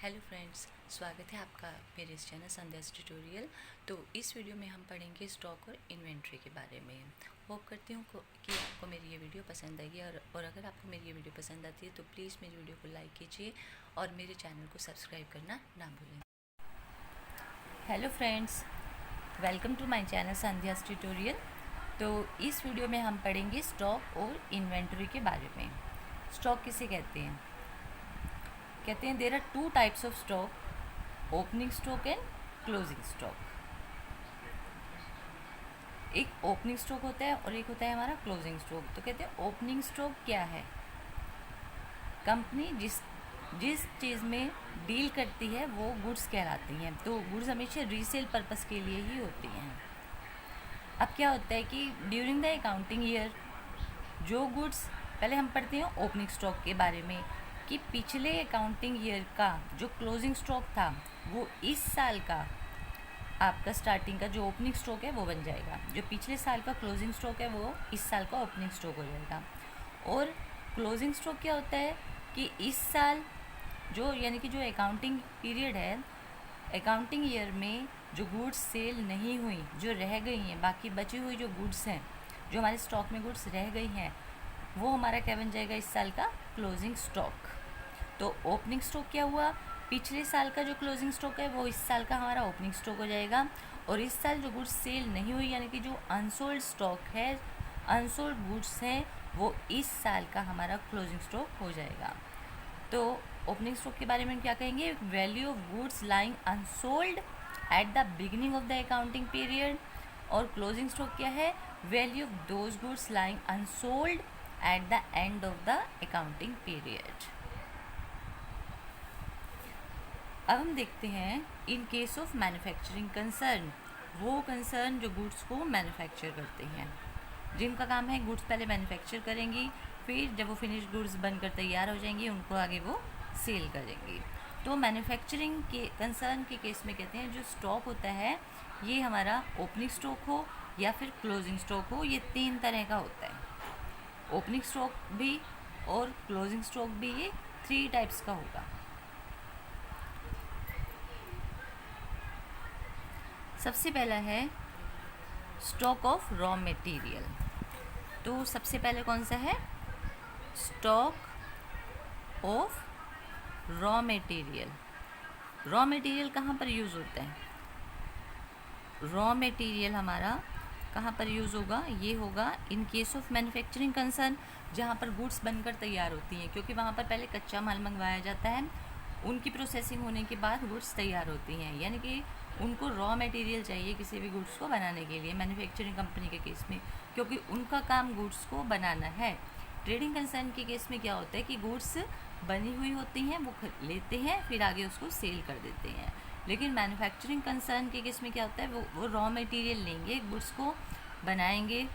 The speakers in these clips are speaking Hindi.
हेलो फ्रेंड्स, स्वागत है आपका मेरे इस चैनल संध्यास ट्यूटोरियल। तो इस वीडियो में हम पढ़ेंगे स्टॉक और इन्वेंट्री के बारे में। होप करती हूँ कि आपको मेरी ये वीडियो पसंद आएगी और अगर आपको मेरी ये वीडियो पसंद आती है तो प्लीज़ मेरी वीडियो को लाइक कीजिए और मेरे चैनल को सब्सक्राइब करना ना भूलें। Hello friends, welcome to my channel Sandhya's tutorial. तो इस वीडियो में हम पढ़ेंगे स्टॉक और इन्वेंट्री के बारे में। स्टॉक किसे कहते हैं? कहते हैं there are two types of stock, opening stock and closing stock. एक ओपनिंग स्टॉक होता है और एक होता है हमारा क्लोजिंग स्टॉक। तो कहते हैं ओपनिंग स्टॉक क्या है? कंपनी जिस चीज़ में डील करती है वो गुड्स कहलाती हैं। तो गुड्स हमेशा रीसेल पर्पस के लिए ही होती हैं। अब क्या होता है कि ड्यूरिंग द अकाउंटिंग ईयर जो गुड्स, पहले हम पढ़ते हैं ओपनिंग स्टॉक के बारे में कि पिछले अकाउंटिंग ईयर का जो क्लोजिंग स्टॉक था वो इस साल का आपका स्टार्टिंग का जो ओपनिंग स्टॉक है वो बन जाएगा। जो पिछले साल का क्लोजिंग स्टॉक है वो इस साल का ओपनिंग स्टॉक हो जाएगा। और क्लोजिंग स्टॉक क्या होता है कि इस साल जो यानी कि जो अकाउंटिंग पीरियड है, अकाउंटिंग ईयर में जो गुड्स सेल नहीं हुई, जो रह गई हैं, बाकी बची हुई जो गुड्स हैं, जो हमारे स्टॉक में गुड्स रह गई हैं, वो हमारा क्या बन जाएगा इस साल का क्लोजिंग स्टॉक। तो ओपनिंग स्टॉक क्या हुआ? पिछले साल का जो क्लोजिंग स्टॉक है वो इस साल का हमारा ओपनिंग स्टॉक हो जाएगा। और इस साल जो गुड्स सेल नहीं हुई यानी कि जो अनसोल्ड स्टॉक है, अनसोल्ड गुड्स हैं, वो इस साल का हमारा क्लोजिंग स्टॉक हो जाएगा। तो ओपनिंग स्टॉक के बारे में क्या कहेंगे? Value of goods lying unsold at the beginning of the accounting period. और क्लोजिंग स्टॉक क्या है? Value of those goods lying unsold at the end of the accounting period. अब हम देखते हैं in case of manufacturing concern, वो कंसर्न जो गुड्स को मैन्युफैक्चर करते हैं, जिनका काम है गुड्स पहले मैन्युफैक्चर करेंगी, फिर जब वो फिनिश गुड्स बनकर तैयार हो जाएंगी उनको आगे वो सेल करेंगी। तो मैन्युफैक्चरिंग के कंसर्न के केस में कहते हैं जो स्टॉक होता है ये हमारा ओपनिंग स्टॉक हो या फिर क्लोजिंग स्टॉक हो, ये तीन तरह का होता है। ओपनिंग स्टॉक भी और क्लोजिंग स्टॉक भी, ये 3 टाइप्स का होगा। सबसे पहला है स्टॉक ऑफ रॉ मटेरियल। तो सबसे पहले कौन सा है? Stock of raw material. Raw material कहाँ पर यूज़ होता है? रॉ मटेरियल हमारा कहाँ पर यूज़ होगा? ये होगा in case of manufacturing concern, जहाँ पर गुड्स बनकर तैयार होती हैं, क्योंकि वहाँ पर पहले कच्चा माल मंगवाया जाता है, उनकी प्रोसेसिंग होने के बाद गुड्स तैयार होती हैं, यानी कि उनको रॉ मटेरियल चाहिए किसी भी गुड्स को बनाने के लिए मैन्युफैक्चरिंग कंपनी के केस में, क्योंकि उनका काम गुड्स को बनाना है। ट्रेडिंग कंसर्न के केस में क्या होता है कि गुड्स बनी हुई होती हैं, वो लेते हैं, फिर आगे उसको सेल कर देते हैं। लेकिन मैन्युफैक्चरिंग कंसर्न के केस में क्या होता है, वो रॉ मटेरियल लेंगे, गुड्स को बनाएंगे,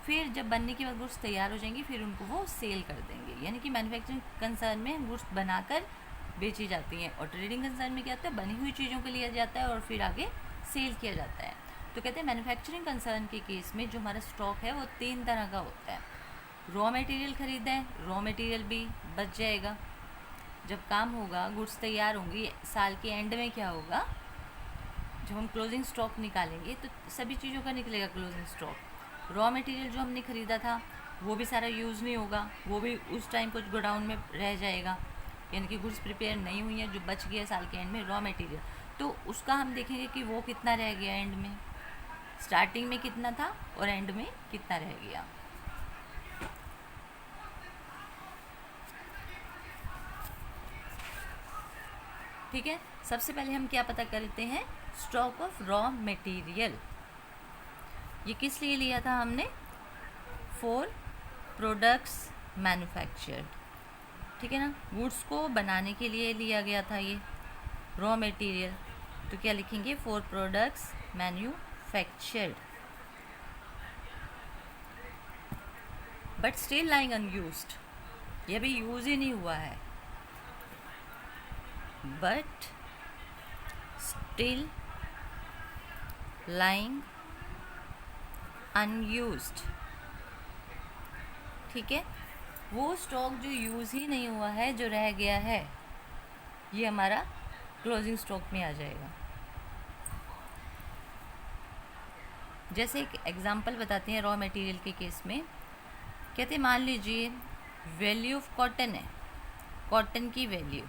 फिर जब बनने के बाद गुड्स तैयार हो जाएंगी फिर उनको वो सेल कर देंगे। यानी कि मैन्युफैक्चरिंग कंसर्न में गुड्स बनाकर बेची जाती हैं और ट्रेडिंग कंसर्न में क्या होता है, बनी हुई चीज़ों को लिया जाता है और फिर आगे सेल किया जाता है। तो कहते हैं मैन्युफैक्चरिंग कंसर्न के केस में जो हमारा स्टॉक है वो 3 तरह का होता है। रॉ मटेरियल खरीदें, रॉ मटेरियल भी बच जाएगा। जब काम होगा, गुड्स तैयार होंगी, साल के एंड में क्या होगा, जब हम क्लोजिंग स्टॉक निकालेंगे तो सभी चीज़ों का निकलेगा क्लोजिंग स्टॉक। रॉ मटेरियल जो हमने ख़रीदा था वो भी सारा यूज़ नहीं होगा, वो भी उस टाइम कुछ गोडाउन में रह जाएगा, यानी कि गुड्स प्रिपेयर नहीं हुई हैं, जो बच गया साल के एंड में रॉ मटेरियल, तो उसका हम देखेंगे कि वो कितना रह गया एंड में, स्टार्टिंग में कितना था और एंड में कितना रह गया। ठीक है, सबसे पहले हम क्या पता करते हैं? Stock of raw material. ये किस लिए लिया था हमने? For products manufactured. ठीक है ना, गुड्स को बनाने के लिए लिया गया था ये रॉ मटेरियल। तो क्या लिखेंगे? For products manufactured but still lying unused. ये अभी यूज़ ही नहीं हुआ है, बट स्टिल लाइंग अनयूज्ड। ठीक है, वो स्टॉक जो यूज़ ही नहीं हुआ है, जो रह गया है, ये हमारा क्लोजिंग स्टॉक में आ जाएगा। जैसे एक एग्जांपल बताते हैं रॉ मटेरियल के केस में। कहते हैं मान लीजिए वैल्यू ऑफ कॉटन है, कॉटन की वैल्यू,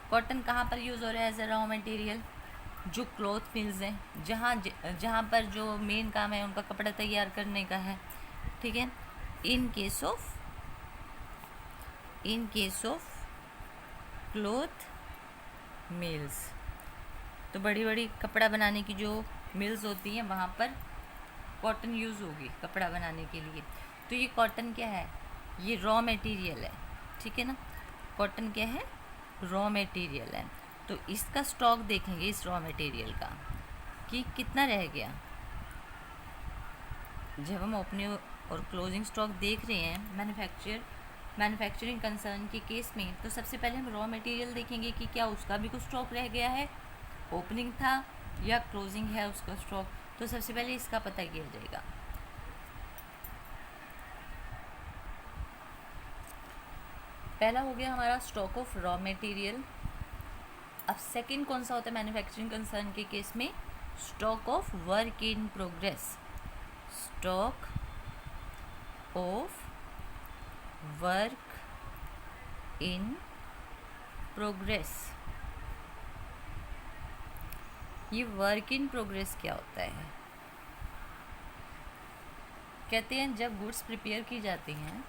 कॉटन कहाँ पर यूज़ हो रहा है एज ए रॉ मटेरियल? जो क्लॉथ मिल्स हैं, जहाँ पर जो मेन काम है उनका कपड़ा तैयार करने का है, ठीक है। In case of cloth mills, तो बड़ी बड़ी कपड़ा बनाने की जो मिल्स होती हैं वहाँ पर कॉटन यूज़ होगी कपड़ा बनाने के लिए। तो ये कॉटन क्या है? ये रॉ मटेरियल है, ठीक है ना। कॉटन क्या है? रॉ मटेरियल है। तो इसका स्टॉक देखेंगे इस रॉ मटेरियल का कि कितना रह गया। जब हम ओपनिंग और क्लोजिंग स्टॉक देख रहे हैं मैन्युफैक्चरिंग कंसर्न के केस में, तो सबसे पहले हम रॉ मटेरियल देखेंगे कि क्या उसका भी कुछ स्टॉक रह गया है, ओपनिंग था या क्लोजिंग है उसका स्टॉक। तो सबसे पहले इसका पता किया जाएगा। पहला हो गया हमारा स्टॉक ऑफ रॉ मटेरियल। अब सेकंड कौन सा होता है मैन्युफैक्चरिंग कंसर्न के केस में? Stock of work in progress. Stock of work in progress. ये वर्क इन प्रोग्रेस क्या होता है? कहते हैं जब गुड्स प्रिपेयर की जाती हैं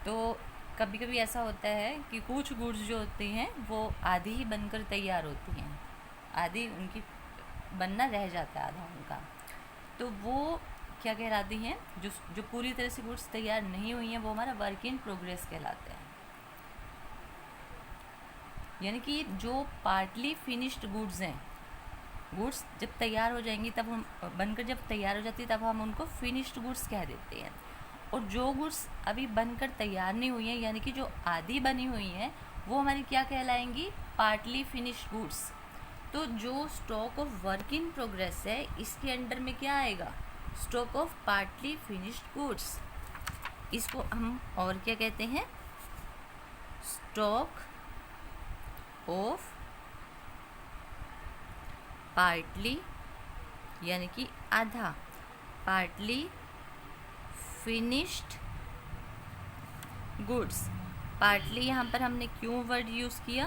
तो कभी कभी ऐसा होता है कि कुछ गुड्स जो होती हैं वो आधी ही बनकर तैयार होती हैं, आधी उनकी बनना रह जाता है आधा उनका। तो वो क्या कहलाती हैं? जो पूरी तरह से गुड्स तैयार नहीं हुई हैं वो हमारा वर्क इन प्रोग्रेस कहलाते हैं। यानी कि जो पार्टली फिनिश्ड गुड्स हैं, गुड्स जब तैयार हो जाएंगी तब हम बनकर जब तैयार हो जाती है तब हम उनको फिनिश्ड गुड्स कह देते हैं। और जो गुड्स अभी बनकर तैयार नहीं हुई हैं यानी कि जो आधी बनी हुई हैं वो हमारी क्या कहलाएंगी? Partly finished goods. तो जो stock of work in progress है इसके अंडर में क्या आएगा? Stock of partly finished goods. इसको हम और क्या कहते हैं? स्टॉक ऑफ पार्टली यानी कि आधा, पार्टली फिनिश्ड गुड्स। पार्टली यहाँ पर हमने क्यों वर्ड यूज़ किया?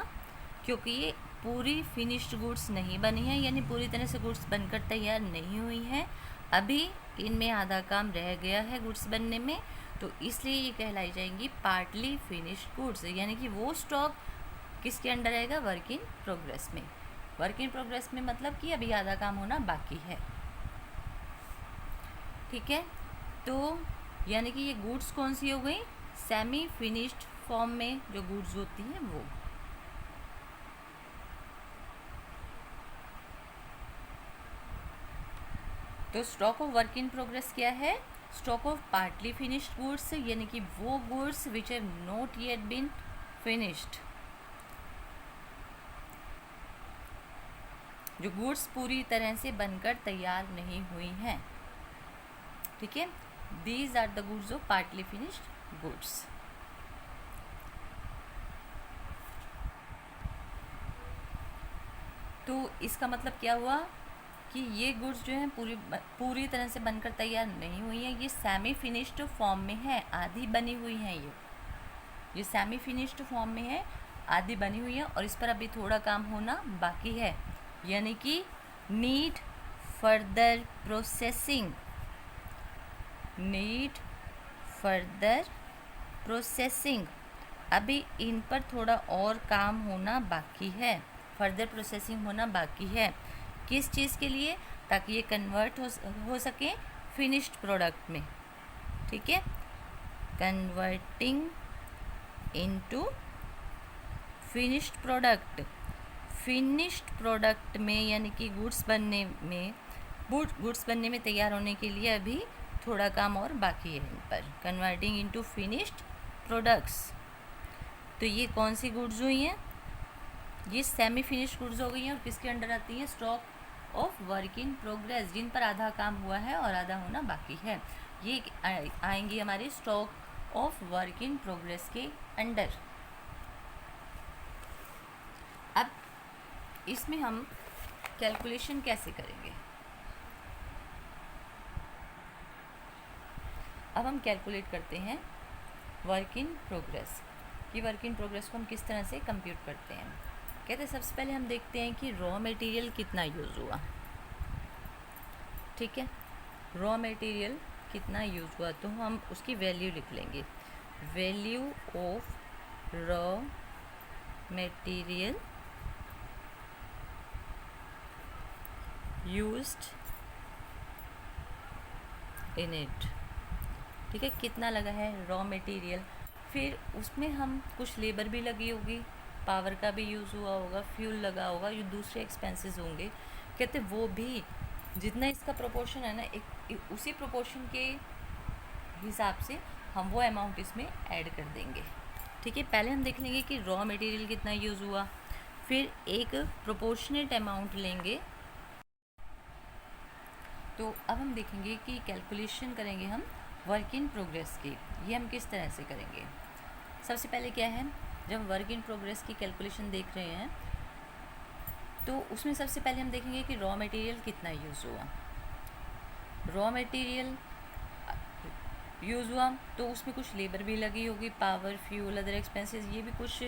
क्योंकि ये पूरी फिनिश्ड गुड्स नहीं बनी है, यानी पूरी तरह से गुड्स बनकर तैयार नहीं हुई हैं, अभी इनमें आधा काम रह गया है गुड्स बनने में, तो इसलिए ये कहलाई जाएंगी पार्टली फिनिश्ड गुड्स। यानी कि वो स्टॉक किसके अंडर रहेगा? वर्क इन प्रोग्रेस में। वर्क इन प्रोग्रेस में मतलब कि अभी आधा काम होना बाकी है, ठीक है। तो यानी कि ये गुड्स कौन सी हो गई? सेमी फिनिश्ड फॉर्म में जो गुड्स होती हैं वो। तो stock of work in progress क्या है? Stock of partly finished goods, यानी कि वो goods which have not yet been finished, जो गुड्स पूरी तरह से बनकर तैयार नहीं हुई हैं, ठीक है। These are the goods of partly finished goods. तो इसका मतलब क्या हुआ कि ये गुड्स जो हैं पूरी तरह से बनकर तैयार नहीं हुई हैं, ये सेमी फिनिश्ड फॉर्म में है, आधी बनी हुई हैं। ये सेमी फिनिश्ड फॉर्म में है, आधी बनी हुई है और इस पर अभी थोड़ा काम होना बाकी है, यानी कि need further processing, need further processing. अभी इन पर थोड़ा और काम होना बाकी है, फर्दर प्रोसेसिंग होना बाकी है। किस चीज़ के लिए? ताकि ये कन्वर्ट हो सके फिनिश्ड प्रोडक्ट में, ठीक है। Converting into finished product. Finished product में यानी कि गुड्स बनने में तैयार होने के लिए अभी थोड़ा काम और बाकी है इन पर। Converting into finished products. तो ये कौन सी गुड्स हुई हैं? ये सेमी फिनिश्ड गुड्स हो गई हैं और किसके अंडर आती हैं? Stock of work in progress, जिन पर आधा काम हुआ है और आधा होना बाकी है, ये आएंगी हमारी stock of work in progress के अंडर। अब इसमें हम कैलकुलेशन कैसे करेंगे? अब हम कैलकुलेट करते हैं वर्क इन प्रोग्रेस। कि वर्क इन प्रोग्रेस को हम किस तरह से कंप्यूट करते हैं। कहते हैं सबसे पहले हम देखते हैं कि रॉ मटेरियल कितना यूज़ हुआ। ठीक है, रॉ मटेरियल कितना यूज़ हुआ तो हम उसकी वैल्यू लिख लेंगे। Value of raw material used in it. ठीक है, कितना लगा है रॉ मटेरियल। फिर उसमें हम कुछ लेबर भी लगी होगी, पावर का भी यूज़ हुआ होगा, फ्यूल लगा होगा, ये दूसरे एक्सपेंसेस होंगे। कहते वो भी जितना इसका प्रोपोर्शन है ना, एक उसी प्रोपोर्शन के हिसाब से हम वो अमाउंट इसमें ऐड कर देंगे। ठीक है, पहले हम देख लेंगे कि रॉ मटेरियल कितना यूज़ हुआ, फिर एक प्रोपोर्शनेट अमाउंट लेंगे। तो अब हम देखेंगे कि कैलकुलेशन करेंगे हम वर्क इन प्रोग्रेस की। ये हम किस तरह से करेंगे? सबसे पहले क्या है, जब वर्क इन प्रोग्रेस की कैलकुलेशन देख रहे हैं तो उसमें सबसे पहले हम देखेंगे कि रॉ मटेरियल कितना यूज़ हुआ। रॉ मटेरियल यूज़ हुआ तो उसमें कुछ लेबर भी लगी होगी, पावर, फ्यूल, अदर एक्सपेंसेस, ये भी कुछ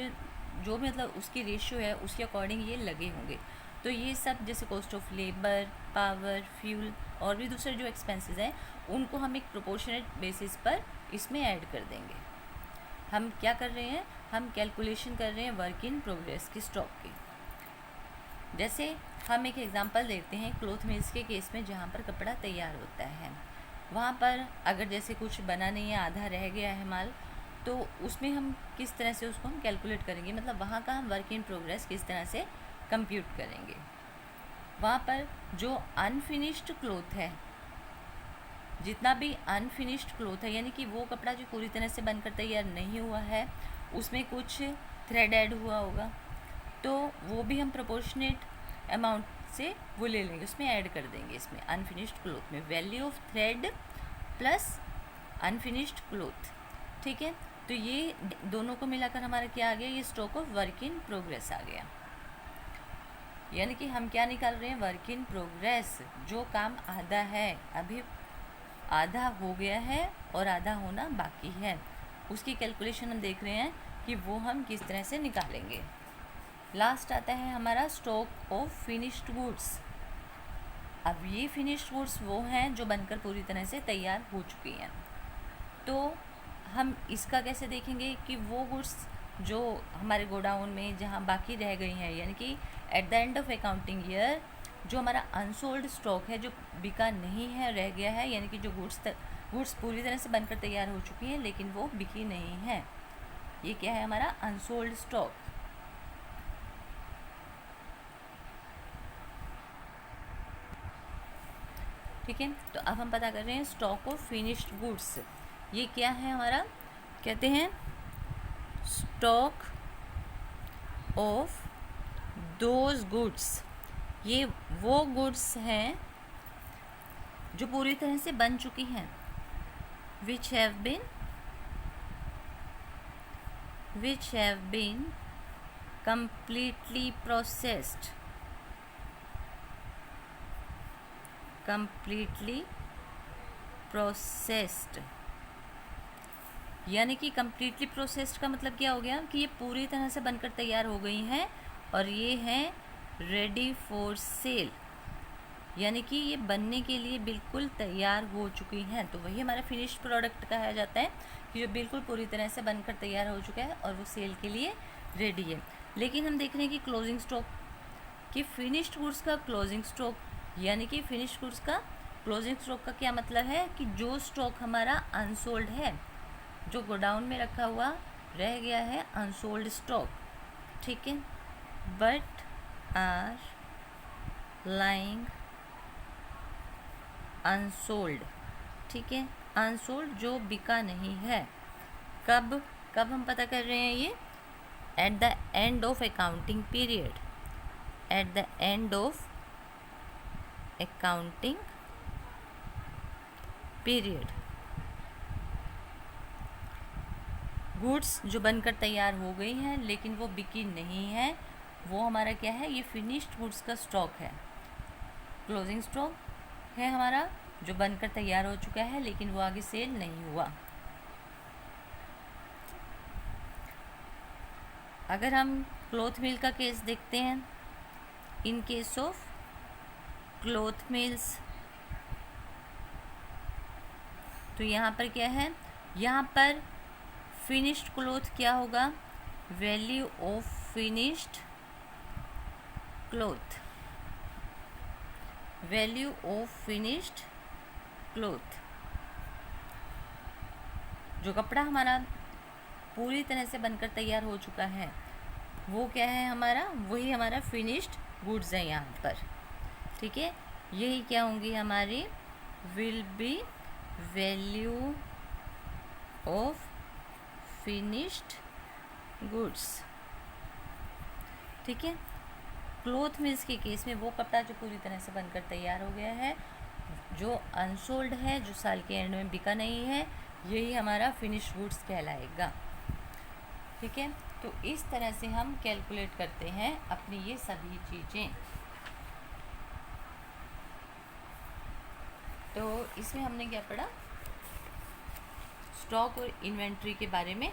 जो भी मतलब उसकी रेशियो है उसके अकॉर्डिंग ये लगे होंगे। तो ये सब जैसे cost of labour, power, fuel और भी दूसरे जो एक्सपेंसेस हैं उनको हम एक प्रोपोर्शनेट बेसिस पर इसमें ऐड कर देंगे। हम क्या कर रहे हैं, हम कैलकुलेशन कर रहे हैं वर्क इन प्रोग्रेस की, स्टॉक की। जैसे हम एक एग्जांपल देते हैं क्लॉथ मिल्स के केस में, जहाँ पर कपड़ा तैयार होता है वहाँ पर अगर जैसे कुछ बना नहीं है, आधा रह गया है माल, तो उसमें हम किस तरह से उसको हम कैलकुलेट करेंगे, मतलब वहाँ का हम वर्क इन प्रोग्रेस किस तरह से कंप्यूट करेंगे। वहाँ पर जो अनफिनिश्ड क्लॉथ है, जितना भी अनफिनिश्ड क्लॉथ है, यानी कि वो कपड़ा जो पूरी तरह से बनकर तैयार नहीं हुआ है, उसमें कुछ थ्रेड ऐड हुआ होगा, तो वो भी हम प्रोपोर्शनेट अमाउंट से वो ले लेंगे, उसमें ऐड कर देंगे। इसमें अनफिनिश्ड क्लॉथ में value of thread plus unfinished cloth. ठीक है, तो ये दोनों को मिलाकर हमारा क्या आ गया, ये stock of work in progress आ गया। यानी कि हम क्या निकाल रहे हैं, वर्क इन प्रोग्रेस, जो काम आधा है, अभी आधा हो गया है और आधा होना बाकी है, उसकी कैलकुलेशन हम देख रहे हैं कि वो हम किस तरह से निकालेंगे। लास्ट आता है हमारा स्टॉक ऑफ फिनिश्ड गुड्स। अब ये फिनिश्ड गुड्स वो हैं जो बनकर पूरी तरह से तैयार हो चुकी हैं। तो हम इसका कैसे देखेंगे कि वो गुड्स जो हमारे गोडाउन में जहाँ बाकी रह गई हैं, यानी कि at the end of accounting year जो हमारा अनसोल्ड स्टॉक है, जो बिका नहीं है, रह गया है, यानी कि जो गुड्स पूरी तरह से बनकर तैयार हो चुकी हैं लेकिन वो बिकी नहीं है, ये क्या है, हमारा अनसोल्ड स्टॉक। ठीक है, तो अब हम पता कर रहे हैं स्टॉक ऑफ फिनिश्ड गुड्स। ये क्या है हमारा, कहते हैं स्टॉक ऑफ दोज गुड्स। ये वो गुड्स हैं जो पूरी तरह से बन चुकी हैं, which have been completely processed, यानी कि कम्प्लीटली प्रोसेस्ड का मतलब क्या हो गया कि ये पूरी तरह से बनकर तैयार हो गई हैं और ये हैं रेडी फॉर सेल, यानी कि ये बनने के लिए बिल्कुल तैयार हो चुकी हैं। तो वही हमारा फिनिश्ड प्रोडक्ट कहा जाता है कि जो बिल्कुल पूरी तरह से बनकर तैयार हो चुका है और वो सेल के लिए रेडी है। लेकिन हम देख रहे हैं कि क्लोजिंग स्टॉक, कि फिनिश्ड गुड्स का क्लोजिंग स्टॉक, यानी कि फिनिश्ड गुड्स का क्लोजिंग स्टॉक का क्या मतलब है कि जो स्टॉक हमारा अनसोल्ड है, जो गोडाउन में रखा हुआ रह गया है, अनसोल्ड स्टॉक। ठीक है, बट आर लाइंग अनसोल्ड। ठीक है, अनसोल्ड जो बिका नहीं है। कब हम पता कर रहे हैं ये, at the end of accounting period, at the end of accounting period. Goods जो बनकर तैयार हो गई हैं लेकिन वो बिकी नहीं है, वो हमारा क्या है, ये फिनिश्ड गुड्स का स्टॉक है। क्लोजिंग स्टॉक है हमारा जो बनकर तैयार हो चुका है लेकिन वो आगे सेल नहीं हुआ। अगर हम क्लॉथ मिल का केस देखते हैं, in case of cloth mills, तो यहाँ पर क्या है, यहाँ पर फिनिश्ड क्लॉथ क्या होगा, value of finished cloth, value of finished cloth. जो कपड़ा हमारा पूरी तरह से बनकर तैयार हो चुका है वो क्या है हमारा, वही हमारा फिनिश्ड गुड्स है यहाँ पर। ठीक है, यही क्या होंगी हमारी, will be value of finished goods. ठीक है, क्लॉथ मिल्स के केस में वो कपड़ा जो पूरी तरह से बनकर तैयार हो गया है, जो अनसोल्ड है, जो साल के एंड में बिका नहीं है, यही हमारा फिनिश्ड गुड्स कहलाएगा। ठीक है, तो इस तरह से हम कैलकुलेट करते हैं अपनी ये सभी चीज़ें। तो इसमें हमने क्या पढ़ा, स्टॉक और इन्वेंट्री के बारे में।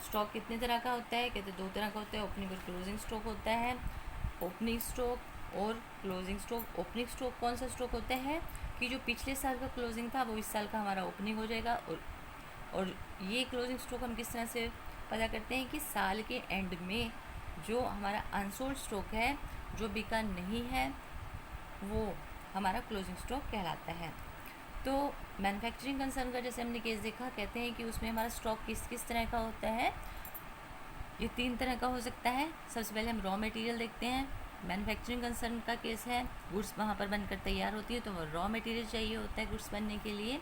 स्टॉक कितने तरह का होता है, कहते 2 तरह का होता है, ओपनिंग और क्लोजिंग स्टॉक होता है। ओपनिंग स्टॉक और क्लोजिंग स्टॉक। ओपनिंग स्टॉक कौन सा स्टॉक होता है कि जो पिछले साल का क्लोजिंग था वो इस साल का हमारा ओपनिंग हो जाएगा। और ये क्लोजिंग स्टॉक हम किस तरह से पता करते हैं कि साल के एंड में जो हमारा अनसोल्ड स्टॉक है, जो बिका नहीं है, वो हमारा क्लोजिंग स्टॉक कहलाता है। तो मैन्युफैक्चरिंग कंसर्न का जैसे हमने केस देखा, कहते हैं कि उसमें हमारा स्टॉक किस किस तरह का होता है, ये 3 तरह का हो सकता है। सबसे पहले हम रॉ मटेरियल देखते हैं। मैन्युफैक्चरिंग कंसर्न का केस है, गुड्स वहाँ पर बनकर तैयार होती है तो वो रॉ मटेरियल चाहिए होता है गुड्स बनने के लिए।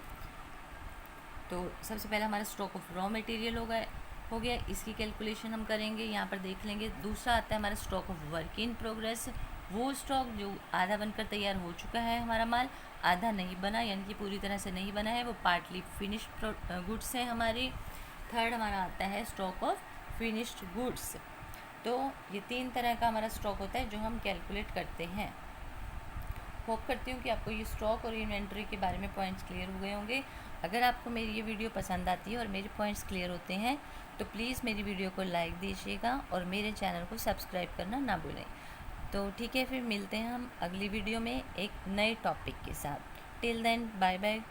तो सबसे पहले हमारा स्टॉक ऑफ रॉ मटेरियल हो गया, इसकी कैलकुलेशन हम करेंगे, यहाँ पर देख लेंगे। दूसरा आता है हमारा stock of work in progress, वो स्टॉक जो आधा बनकर तैयार हो चुका है हमारा माल, आधा नहीं बना यानी कि पूरी तरह से नहीं बना है, वो पार्टली फिनिश्ड गुड्स है हमारी। थर्ड हमारा आता है स्टॉक ऑफ फिनिश्ड गुड्स। तो ये 3 तरह का हमारा स्टॉक होता है जो हम कैलकुलेट करते हैं। होप करती हूँ कि आपको ये स्टॉक और इन्वेंट्री के बारे में पॉइंट्स क्लियर हो गए होंगे। अगर आपको मेरी ये वीडियो पसंद आती है और मेरे पॉइंट्स क्लियर होते हैं तो प्लीज़ मेरी वीडियो को लाइक दीजिएगा और मेरे चैनल को सब्सक्राइब करना ना भूलें। तो ठीक है, फिर मिलते हैं हम अगली वीडियो में एक नए टॉपिक के साथ। Till then, bye bye.